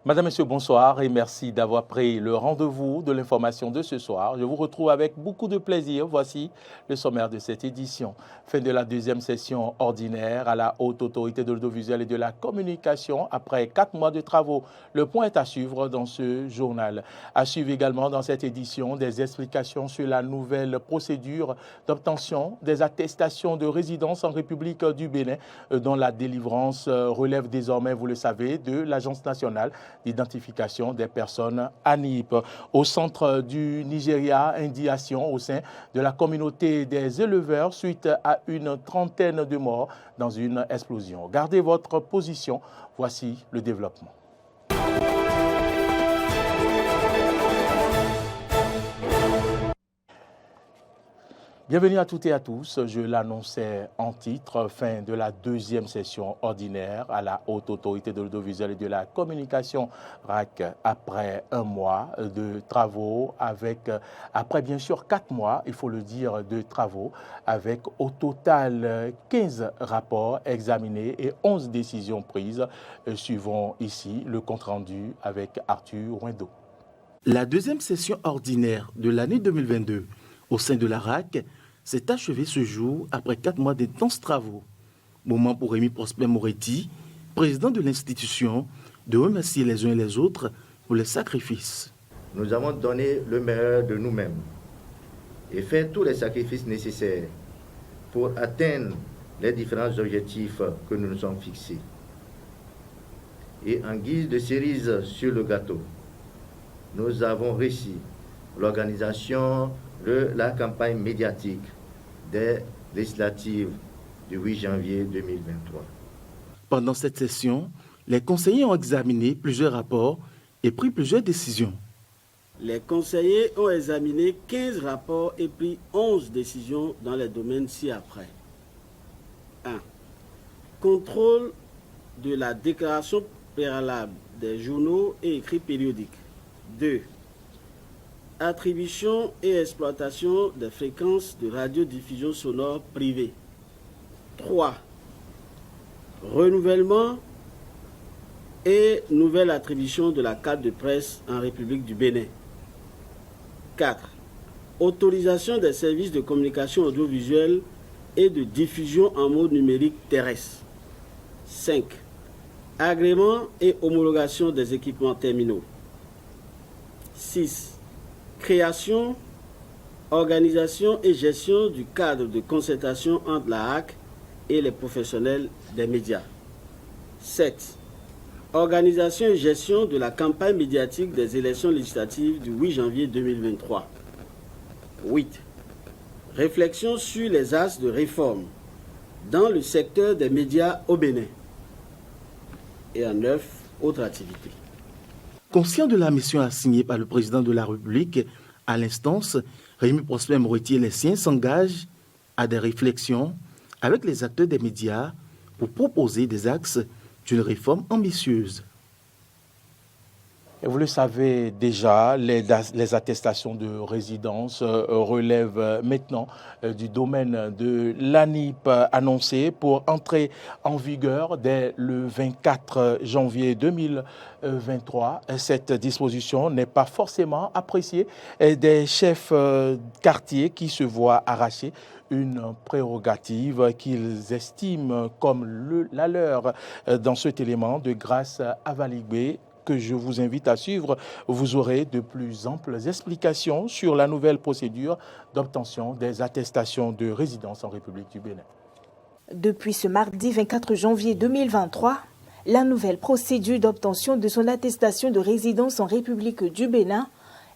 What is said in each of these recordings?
Madame, Monsieur, bonsoir et merci d'avoir pris le rendez-vous de l'information de ce soir. Je vous retrouve avec beaucoup de plaisir. Voici le sommaire de cette édition. Fin de la deuxième session ordinaire à la Haute Autorité de l'audiovisuel et de la communication après 4 mois de travaux. Le point est à suivre dans ce journal. À suivre également dans cette édition des explications sur la nouvelle procédure d'obtention des attestations de résidence en République du Bénin, dont la délivrance relève désormais, vous le savez, de l'Agence nationale d'identification des personnes ANIP. Au centre du Nigeria, indignation au sein de la communauté des éleveurs suite à une trentaine de morts dans une explosion. Gardez votre position, voici le développement. Bienvenue à toutes et à tous. Je l'annonçais en titre, fin de la deuxième session ordinaire à la Haute Autorité de l'audiovisuel et de la communication RAC après 1 mois de travaux, après bien sûr 4 mois, il faut le dire, de travaux, avec au total 15 rapports examinés et 11 décisions prises. Suivons ici le compte-rendu avec Arthur Ouindo. La deuxième session ordinaire de l'année 2022 au sein de la RAC s'est achevée ce jour après 4 mois d'intenses travaux. Moment pour Rémi Prosper Moretti, président de l'institution, de remercier les uns et les autres pour les sacrifices. Nous avons donné le meilleur de nous-mêmes et fait tous les sacrifices nécessaires pour atteindre les différents objectifs que nous nous sommes fixés. Et en guise de cerise sur le gâteau, nous avons réussi l'organisation de la campagne médiatique des législatives du 8 janvier 2023. Pendant cette session, les conseillers ont examiné plusieurs rapports et pris plusieurs décisions. Les conseillers ont examiné 15 rapports et pris 11 décisions dans les domaines ci-après. 1. Contrôle de la déclaration préalable des journaux et écrits périodiques. 2. Attribution et exploitation des fréquences de radiodiffusion sonore privée. 3. Renouvellement et nouvelle attribution de la carte de presse en République du Bénin. 4. Autorisation des services de communication audiovisuelle et de diffusion en mode numérique terrestre. 5. Agrément et homologation des équipements terminaux. 6. Création, organisation et gestion du cadre de concertation entre la HAC et les professionnels des médias. 7. Organisation et gestion de la campagne médiatique des élections législatives du 8 janvier 2023. 8. Réflexion sur les axes de réforme dans le secteur des médias au Bénin. Et en 9, autres activités. Conscient de la mission assignée par le président de la République à l'instance, Rémi Prosper Moretti et les siens s'engagent à des réflexions avec les acteurs des médias pour proposer des axes d'une réforme ambitieuse. Et vous le savez déjà, les attestations de résidence relèvent maintenant du domaine de l'ANIP annoncé pour entrer en vigueur dès le 24 janvier 2023. Cette disposition n'est pas forcément appréciée des chefs quartiers qui se voient arracher une prérogative qu'ils estiment comme la leur. Dans cet élément de Grâce Avaligbe, que je vous invite à suivre, vous aurez de plus amples explications sur la nouvelle procédure d'obtention des attestations de résidence en République du Bénin. Depuis ce mardi 24 janvier 2023, la nouvelle procédure d'obtention de son attestation de résidence en République du Bénin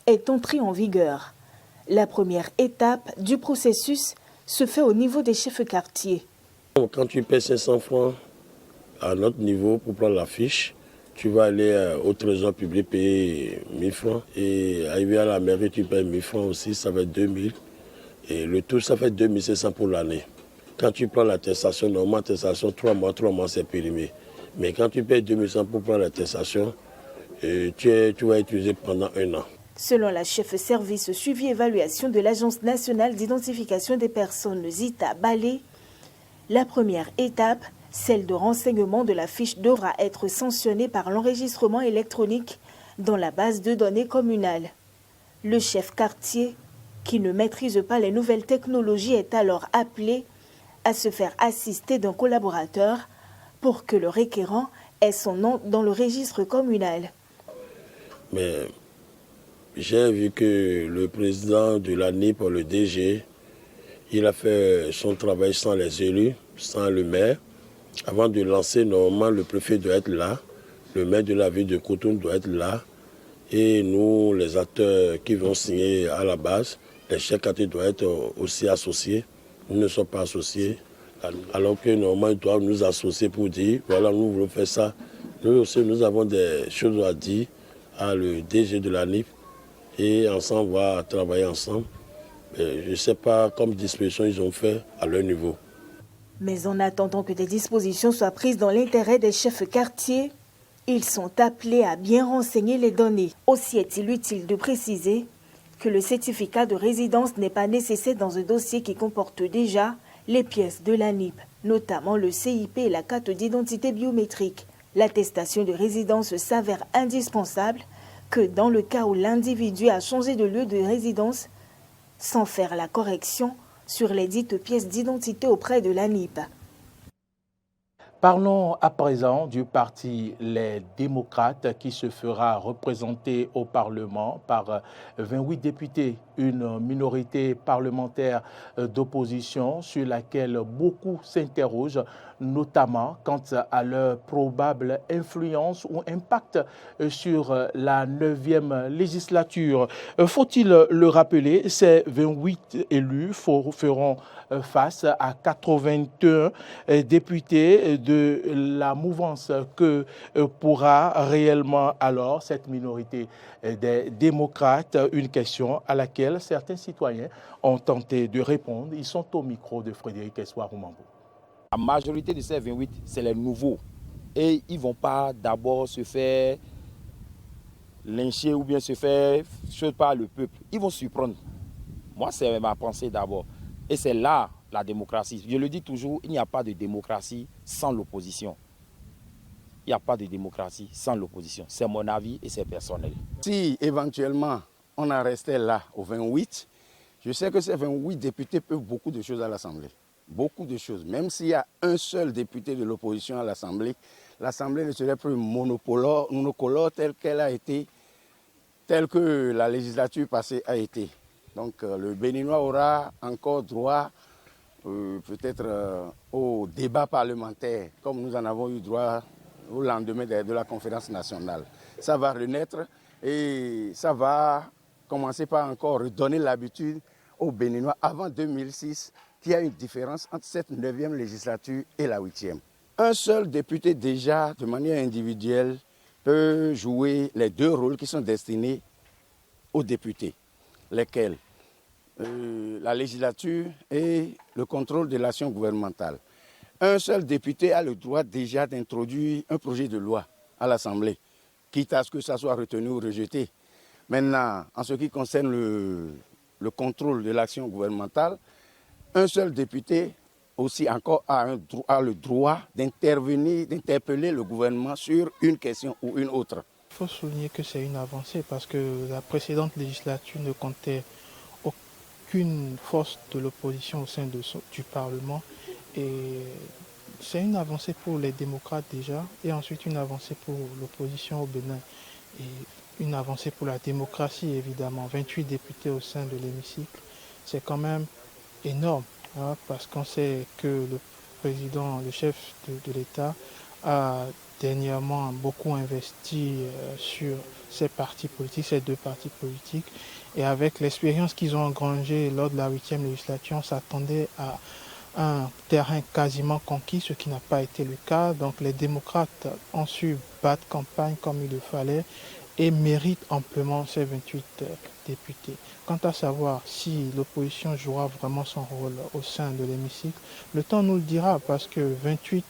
est entrée en vigueur. La première étape du processus se fait au niveau des chefs quartiers. Quand tu paies 500 francs à notre niveau pour prendre la fiche, tu vas aller au trésor public payer 1000 francs et arriver à la mairie, tu payes 1000 francs aussi, ça va être 2000. Et le tout, ça fait 2500 pour l'année. Quand tu prends l'attestation, normalement, l'attestation, 3 mois, c'est périmé. Mais quand tu payes 2100 pour prendre l'attestation, tu vas utiliser pendant 1 an. Selon la chef service suivi évaluation de l'Agence nationale d'identification des personnes, Zita Balé, la première étape Celle de renseignement de la fiche devra être sanctionnée par l'enregistrement électronique dans la base de données communale. Le chef quartier, qui ne maîtrise pas les nouvelles technologies, est alors appelé à se faire assister d'un collaborateur pour que le requérant ait son nom dans le registre communal. Mais j'ai vu que le président de l'ANIP, le DG, il a fait son travail sans les élus, sans le maire. Avant de lancer, normalement, le préfet doit être là, le maire de la ville de Cotonou doit être là, et nous, les acteurs qui vont signer à la base, les chefs quartiers doivent être aussi associés. Nous ne sommes pas associés, alors que normalement, ils doivent nous associer pour dire, voilà, nous voulons faire ça. Nous aussi, nous avons des choses à dire à le DG de l'ANIP, et ensemble, on va travailler ensemble. Je ne sais pas comme disposition ils ont fait à leur niveau. Mais en attendant que des dispositions soient prises dans l'intérêt des chefs quartiers, ils sont appelés à bien renseigner les données. Aussi est-il utile de préciser que le certificat de résidence n'est pas nécessaire dans un dossier qui comporte déjà les pièces de l'ANIP, notamment le CIP et la carte d'identité biométrique. L'attestation de résidence s'avère indispensable que dans le cas où l'individu a changé de lieu de résidence sans faire la correction sur les dites pièces d'identité auprès de l'ANIP. Parlons à présent du parti Les Démocrates qui se fera représenter au Parlement par 28 députés, une minorité parlementaire d'opposition sur laquelle beaucoup s'interrogent, notamment quant à leur probable influence ou impact sur la 9e législature. Faut-il le rappeler, ces 28 élus feront face à 81 députés de la mouvance que pourra réellement alors cette minorité des démocrates. Une question à laquelle certains citoyens ont tenté de répondre. Ils sont au micro de Frédéric Espoir-Roumambo. La majorité de ces 28, c'est les nouveaux. Et ils ne vont pas d'abord se faire lyncher ou bien se faire chose par le peuple. Ils vont surprendre. Moi, c'est ma pensée d'abord. Et c'est là la démocratie. Je le dis toujours, il n'y a pas de démocratie sans l'opposition. Il n'y a pas de démocratie sans l'opposition. C'est mon avis et c'est personnel. Si éventuellement on en restait là aux 28, je sais que ces 28 députés peuvent beaucoup de choses à l'Assemblée. Beaucoup de choses. Même s'il y a un seul député de l'opposition à l'Assemblée, l'Assemblée ne serait plus monocolore telle qu'elle a été, telle que la législature passée a été. Donc le Béninois aura encore droit peut-être au débat parlementaire, comme nous en avons eu droit au lendemain de la conférence nationale. Ça va renaître et ça va commencer par encore redonner l'habitude aux Béninois avant 2006 qu'il y a une différence entre cette 9e législature et la 8e. Un seul député déjà, de manière individuelle, peut jouer les deux rôles qui sont destinés aux députés. Lesquels? La législature et le contrôle de l'action gouvernementale. Un seul député a le droit déjà d'introduire un projet de loi à l'Assemblée, quitte à ce que ça soit retenu ou rejeté. Maintenant, en ce qui concerne le contrôle de l'action gouvernementale, un seul député aussi encore a le droit d'intervenir, d'interpeller le gouvernement sur une question ou une autre. Il faut souligner que c'est une avancée parce que la précédente législature ne comptait aucune force de l'opposition au sein du Parlement. Et c'est une avancée pour les démocrates déjà et ensuite une avancée pour l'opposition au Bénin. Et une avancée pour la démocratie évidemment. 28 députés au sein de l'hémicycle, c'est quand même énorme hein, parce qu'on sait que le président, le chef de l'État a dernièrement beaucoup investi sur ces partis politiques, ces deux partis politiques. Et avec l'expérience qu'ils ont engrangée lors de la 8e législature, on s'attendait à un terrain quasiment conquis, ce qui n'a pas été le cas. Donc les démocrates ont su battre campagne comme il le fallait et méritent amplement ces 28 députés. Quant à savoir si l'opposition jouera vraiment son rôle au sein de l'hémicycle, le temps nous le dira parce que 28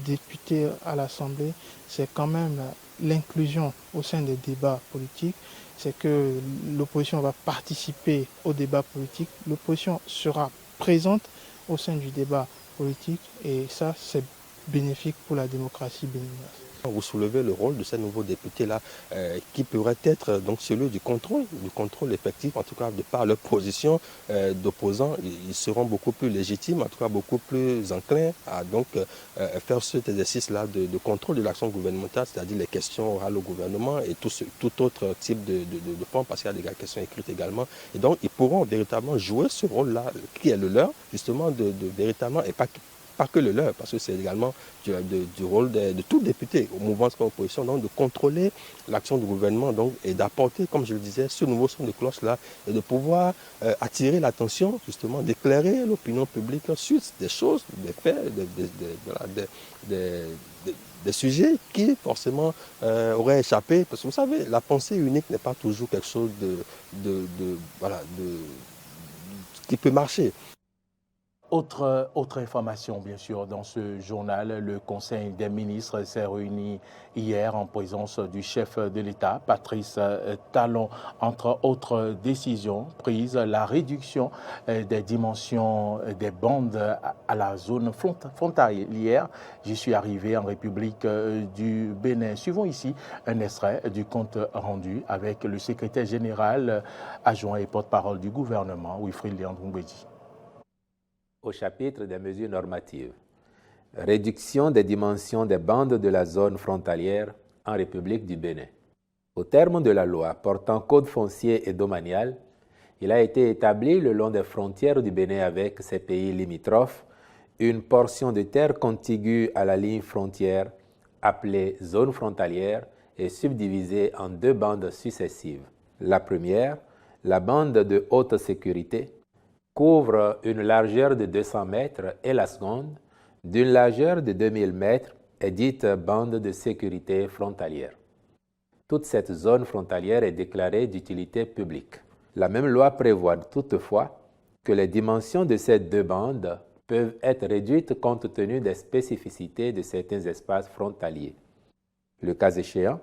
députés à l'Assemblée, c'est quand même l'inclusion au sein des débats politiques. C'est que l'opposition va participer au débat politique. L'opposition sera présente au sein du débat politique et ça, c'est bénéfique pour la démocratie béninoise. Vous soulevez le rôle de ces nouveaux députés-là, qui pourrait être donc celui du contrôle effectif, en tout cas de par leur position d'opposants. Ils seront beaucoup plus légitimes, en tout cas beaucoup plus enclins à donc faire cet exercice-là de contrôle de l'action gouvernementale, c'est-à-dire les questions orales au gouvernement et tout autre type de forme, parce qu'il y a des questions écrites également. Et donc, ils pourront véritablement jouer ce rôle-là, qui est le leur, justement, de véritablement, et pas que le leur, parce que c'est également du rôle de tout député au mouvement de opposition, donc de contrôler l'action du gouvernement donc, et d'apporter, comme je le disais, ce nouveau son de cloche-là et de pouvoir attirer l'attention, justement, d'éclairer l'opinion publique sur des choses, des faits, des sujets qui, forcément, auraient échappé. Parce que vous savez, la pensée unique n'est pas toujours quelque chose qui peut marcher. Autre information, bien sûr, dans ce journal, le Conseil des ministres s'est réuni hier en présence du chef de l'État, Patrice Talon. Entre autres décisions prises, la réduction des dimensions des bandes à la zone frontalière. J'y suis arrivé en République du Bénin. Suivons ici un extrait du compte rendu avec le secrétaire général adjoint et porte-parole du gouvernement, Wilfrid Léandre-Mbédi. Au chapitre des mesures normatives, réduction des dimensions des bandes de la zone frontalière en République du Bénin. Au terme de la loi portant code foncier et domanial, il a été établi le long des frontières du Bénin avec ses pays limitrophes une portion de terre contiguë à la ligne frontière appelée zone frontalière et subdivisée en 2 bandes successives. La première, la bande de haute sécurité, couvre une largeur de 200 mètres et la seconde, d'une largeur de 2000 mètres, est dite bande de sécurité frontalière. Toute cette zone frontalière est déclarée d'utilité publique. La même loi prévoit toutefois que les dimensions de ces 2 bandes peuvent être réduites compte tenu des spécificités de certains espaces frontaliers. Le cas échéant,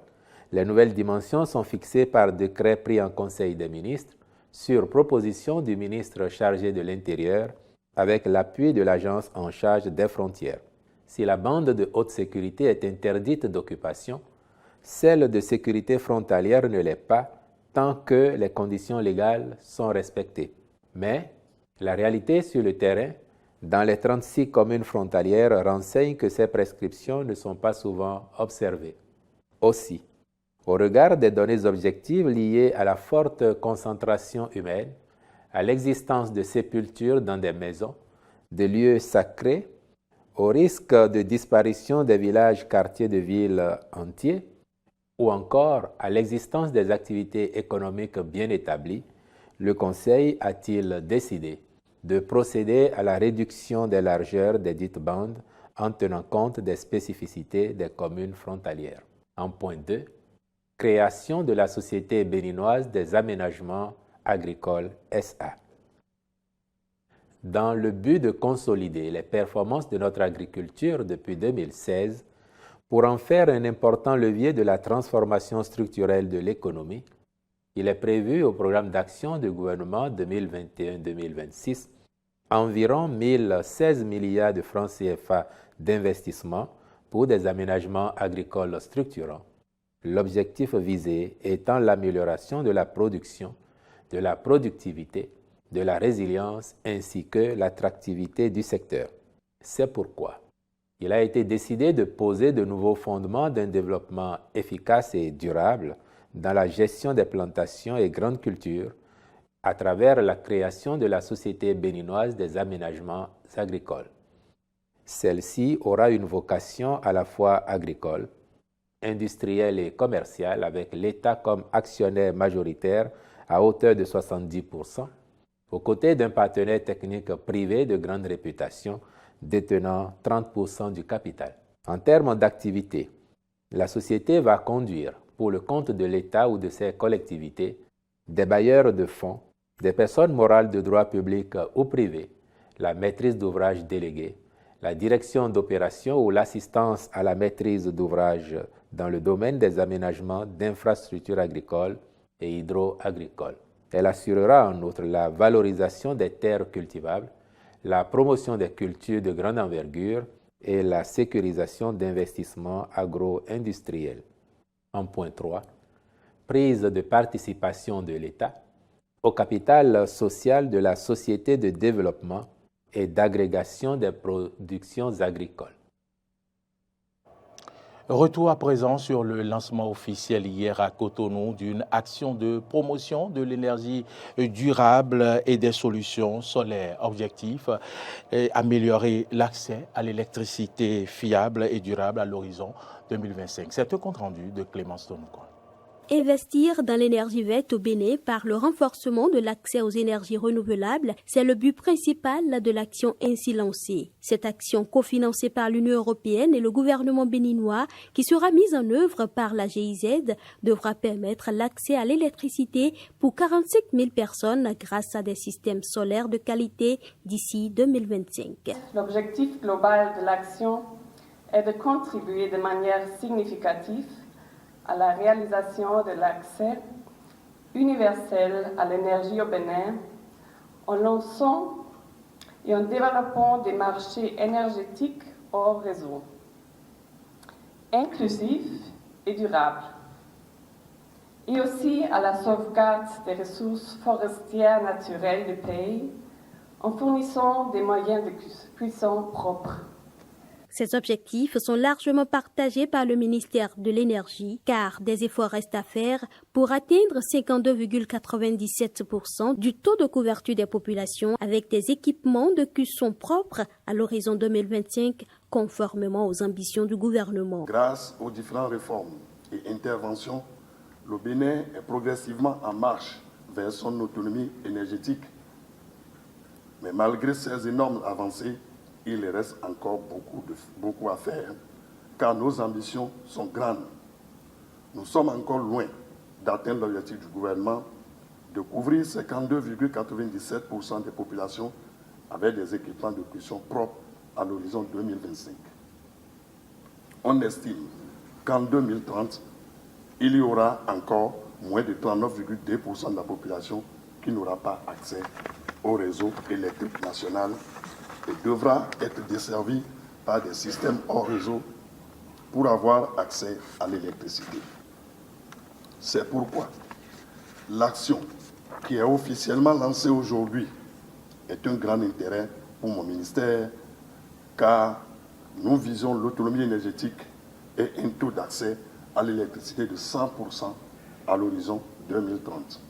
les nouvelles dimensions sont fixées par décret pris en Conseil des ministres sur proposition du ministre chargé de l'Intérieur avec l'appui de l'agence en charge des frontières. Si la bande de haute sécurité est interdite d'occupation, celle de sécurité frontalière ne l'est pas tant que les conditions légales sont respectées. Mais la réalité sur le terrain, dans les 36 communes frontalières, renseigne que ces prescriptions ne sont pas souvent observées. Aussi, au regard des données objectives liées à la forte concentration humaine, à l'existence de sépultures dans des maisons, de lieux sacrés, au risque de disparition des villages quartiers de villes entiers, ou encore à l'existence des activités économiques bien établies, le Conseil a-t-il décidé de procéder à la réduction des largeurs des dites bandes en tenant compte des spécificités des communes frontalières. En point 2, création de la Société béninoise des aménagements agricoles SA. Dans le but de consolider les performances de notre agriculture depuis 2016, pour en faire un important levier de la transformation structurelle de l'économie, il est prévu au programme d'action du gouvernement 2021-2026 environ 1016 milliards de francs CFA d'investissement pour des aménagements agricoles structurants. L'objectif visé étant l'amélioration de la production, de la productivité, de la résilience ainsi que l'attractivité du secteur. C'est pourquoi il a été décidé de poser de nouveaux fondements d'un développement efficace et durable dans la gestion des plantations et grandes cultures à travers la création de la Société béninoise des aménagements agricoles. Celle-ci aura une vocation à la fois agricole, industrielle et commerciale avec l'État comme actionnaire majoritaire à hauteur de 70%, aux côtés d'un partenaire technique privé de grande réputation détenant 30% du capital. En termes d'activité, la société va conduire, pour le compte de l'État ou de ses collectivités, des bailleurs de fonds, des personnes morales de droit public ou privé, la maîtrise d'ouvrage déléguée, la direction d'opération ou l'assistance à la maîtrise d'ouvrage dans le domaine des aménagements d'infrastructures agricoles et hydro-agricoles. Elle assurera en outre la valorisation des terres cultivables, la promotion des cultures de grande envergure et la sécurisation d'investissements agro-industriels. En point 3, prise de participation de l'État au capital social de la société de développement et d'agrégation des productions agricoles. Retour à présent sur le lancement officiel hier à Cotonou d'une action de promotion de l'énergie durable et des solutions solaires. Objectif, améliorer l'accès à l'électricité fiable et durable à l'horizon 2025. C'est un compte-rendu de Clémence Tonouko. Investir dans l'énergie verte au Bénin par le renforcement de l'accès aux énergies renouvelables, c'est le but principal de l'action ainsi lancée. Cette action cofinancée par l'Union européenne et le gouvernement béninois, qui sera mise en œuvre par la GIZ, devra permettre l'accès à l'électricité pour 45 000 personnes grâce à des systèmes solaires de qualité d'ici 2025. L'objectif global de l'action est de contribuer de manière significative à la réalisation de l'accès universel à l'énergie au Bénin en lançant et en développant des marchés énergétiques hors réseau, inclusifs et durables, et aussi à la sauvegarde des ressources forestières naturelles du pays en fournissant des moyens de cuisson propres. Ces objectifs sont largement partagés par le ministère de l'Énergie, car des efforts restent à faire pour atteindre 52,97% du taux de couverture des populations avec des équipements de cuisson propres à l'horizon 2025, conformément aux ambitions du gouvernement. Grâce aux différentes réformes et interventions, le Bénin est progressivement en marche vers son autonomie énergétique. Mais malgré ces énormes avancées, il reste encore beaucoup à faire, car nos ambitions sont grandes. Nous sommes encore loin d'atteindre l'objectif du gouvernement de couvrir 52,97% des populations avec des équipements de cuisson propres à l'horizon 2025. On estime qu'en 2030, il y aura encore moins de 39,2% de la population qui n'aura pas accès au réseau électrique national et devra être desservi par des systèmes hors réseau pour avoir accès à l'électricité. C'est pourquoi l'action qui est officiellement lancée aujourd'hui est un grand intérêt pour mon ministère, car nous visons l'autonomie énergétique et un taux d'accès à l'électricité de 100% à l'horizon 2030.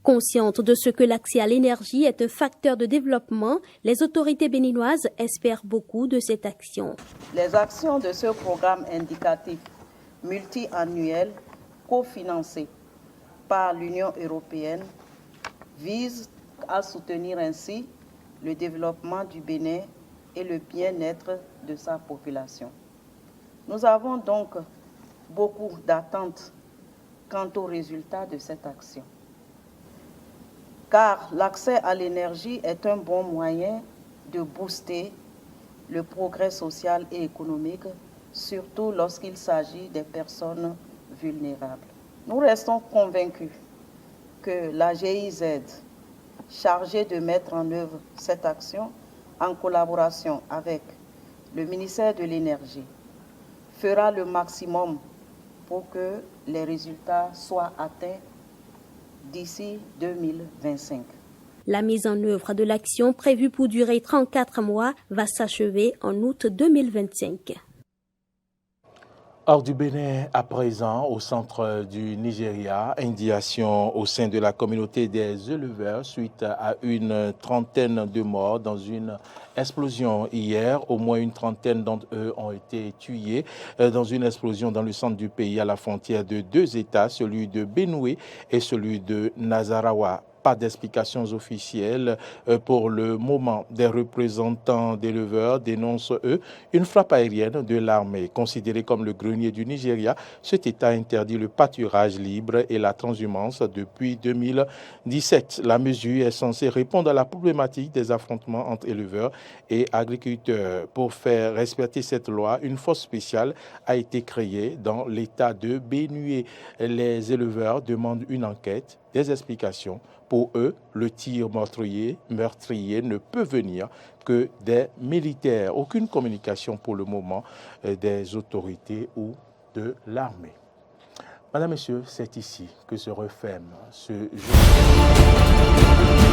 Conscientes de ce que l'accès à l'énergie est un facteur de développement, les autorités béninoises espèrent beaucoup de cette action. Les actions de ce programme indicatif multi-annuel cofinancé par l'Union européenne visent à soutenir ainsi le développement du Bénin et le bien-être de sa population. Nous avons donc beaucoup d'attentes quant aux résultats de cette action. Car l'accès à l'énergie est un bon moyen de booster le progrès social et économique, surtout lorsqu'il s'agit des personnes vulnérables. Nous restons convaincus que la GIZ, chargée de mettre en œuvre cette action en collaboration avec le ministère de l'Énergie, fera le maximum pour que les résultats soient atteints d'ici 2025. La mise en œuvre de l'action prévue pour durer 34 mois va s'achever en août 2025. Hors du Bénin, à présent, au centre du Nigeria, indignation au sein de la communauté des éleveurs suite à une trentaine de morts dans une explosion hier. Au moins une trentaine d'entre eux ont été tués dans une explosion dans le centre du pays à la frontière de deux États, celui de Benue et celui de Nasarawa. Pas d'explications officielles pour le moment. Des représentants d'éleveurs dénoncent, eux, une frappe aérienne de l'armée. Considéré comme le grenier du Nigeria, cet État interdit le pâturage libre et la transhumance depuis 2017. La mesure est censée répondre à la problématique des affrontements entre éleveurs et agriculteurs. Pour faire respecter cette loi, une force spéciale a été créée dans l'État de Benue. Les éleveurs demandent une enquête des explications. Pour eux, le tir meurtrier ne peut venir que des militaires. Aucune communication pour le moment des autorités ou de l'armée. Madame, Messieurs, c'est ici que se referme ce jour.